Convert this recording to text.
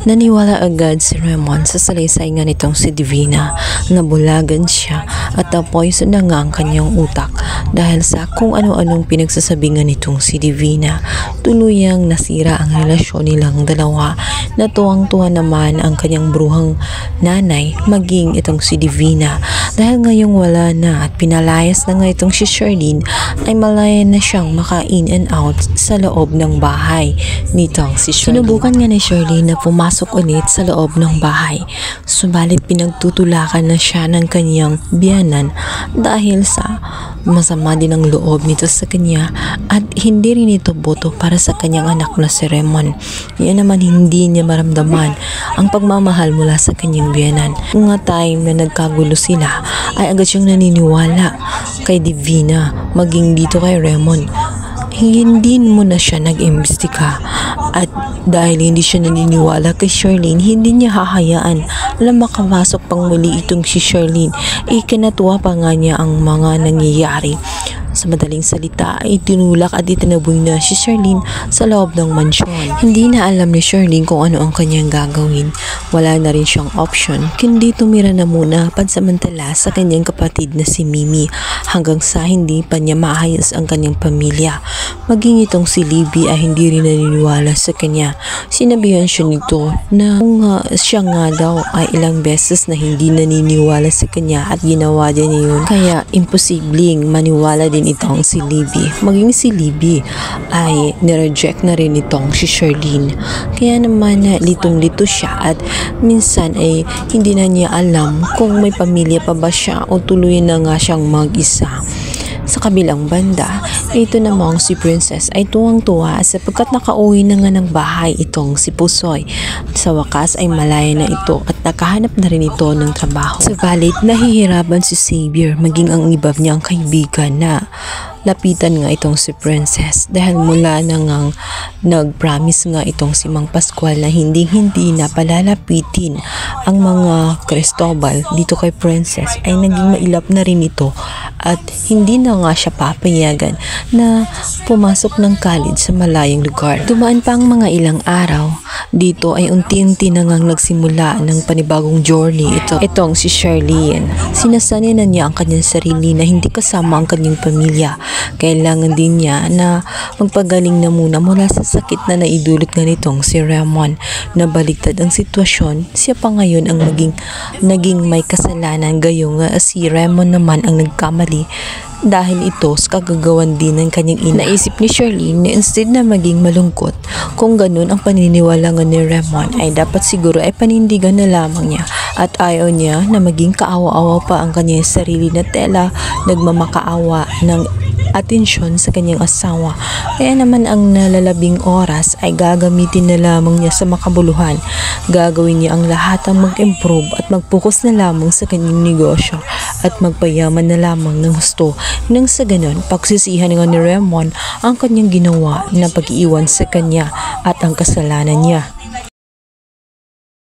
Naniwala agad si Raymond sa salaysay nga nitong si Divina. Nabulagan siya at na-poison na nga ang kanyang utak dahil sa kung ano-anong pinagsasabi nga nitong si Divina. Tuluyang nasira ang relasyon nilang dalawa. Natuwang-tuwa naman ang kanyang bruhang nanay maging itong si Divina dahil ngayong wala na at pinalayas na nga itong si Charlene ay malaya na siyang maka-in and out sa loob ng bahay nitong si Charlene. Sinubukan nga ni Charlene na pumasok ulit sa loob ng bahay, subalit pinagtutulakan na siya ng kanyang biyanan dahil sa masama din ang loob nito sa kanya at hindi rin ito boto para sa kanyang anak na si Raymond. Yan naman hindi niya maramdaman ang pagmamahal mula sa kanyang biyanan. Mga time na nagkagulo sila ay agad siyang naniniwala kay Divina maging dito kay Raymond. Hindi mo na siya nag-imbestiga at dahil hindi siya naniniwala kay Charlene, hindi niya hahayaan na makapasok pang muli itong si Charlene. Ikinatuwa pa nga niya ang mga nangyayari. Sa madaling salita ay tinulak at itinaboy na si Charlene sa loob ng mansyon. Hindi na alam ni Charlene kung ano ang kanyang gagawin. Wala na rin siyang option kundi tumira na muna pansamantala sa kanyang kapatid na si Mimi hanggang sa hindi pa niya maayos ang kanyang pamilya. Maging itong si Libby ay hindi rin naniniwala sa kanya. Sinabihan siya nito na kung siya nga daw ay ilang beses na hindi naniniwala sa kanya at ginawa din niya yun. Kaya imposibleng maniwala din itong si Libby. Maging si Libby ay nireject na rin itong si Charlene. Kaya naman litong-lito siya at minsan ay hindi na niya alam kung may pamilya pa ba siya o tuloy na nga siyang mag-isa. Sa kabilang banda, ito namang si Princess ay tuwang-tuwa sapagkat nakauwi na nga ng bahay itong si Pusoy. Sa wakas ay malaya na ito at nakahanap na rin ito ng trabaho. Subalit, nahihirapan si Xavier maging ang iba niyang kaibigan na lapitan nga itong si Princess dahil mula na ngang nag-promise nga itong si Mang Pascual na hindi na palalapitin ang mga Cristobal dito kay Princess ay naging mailap na rin ito at hindi na nga siya papayagan na pumasok ng college sa malayong lugar. Dumaan pa ang mga ilang araw. Dito ay unti-unti na ngang nagsimula ng panibagong journey itong si Charlene. Sinasanay na niya ang kanyang sarili na hindi kasama ang kanyang pamilya. Kailangan din niya na magpagaling na muna mula sa sakit na naidulot nga nitong si Raymond. Nabaliktad ang sitwasyon, siya pa ngayon ang naging may kasalanan gayong si Raymond naman ang nagkamali dahil ito sa kagagawan din ng kanyang ina. Naisip ni Charlene na instead na maging malungkot, kung ganun ang paniniwala nga ni Raymond ay dapat siguro ay panindigan na lamang niya at ayaw niya na maging kaawa-awa pa ang kanyang sarili na tela nagmamakaawa ng atensyon sa kanyang asawa. Kaya naman ang nalalabing oras ay gagamitin na lamang niya sa makabuluhan. Gagawin niya ang lahat ang mag-improve at mag-focus na lamang sa kanyang negosyo at magpayaman na lamang ng gusto. Nang sa ganon, pagsisihan nga ni Raymond ang kanyang ginawa na pag-iwan sa kanya at ang kasalanan niya.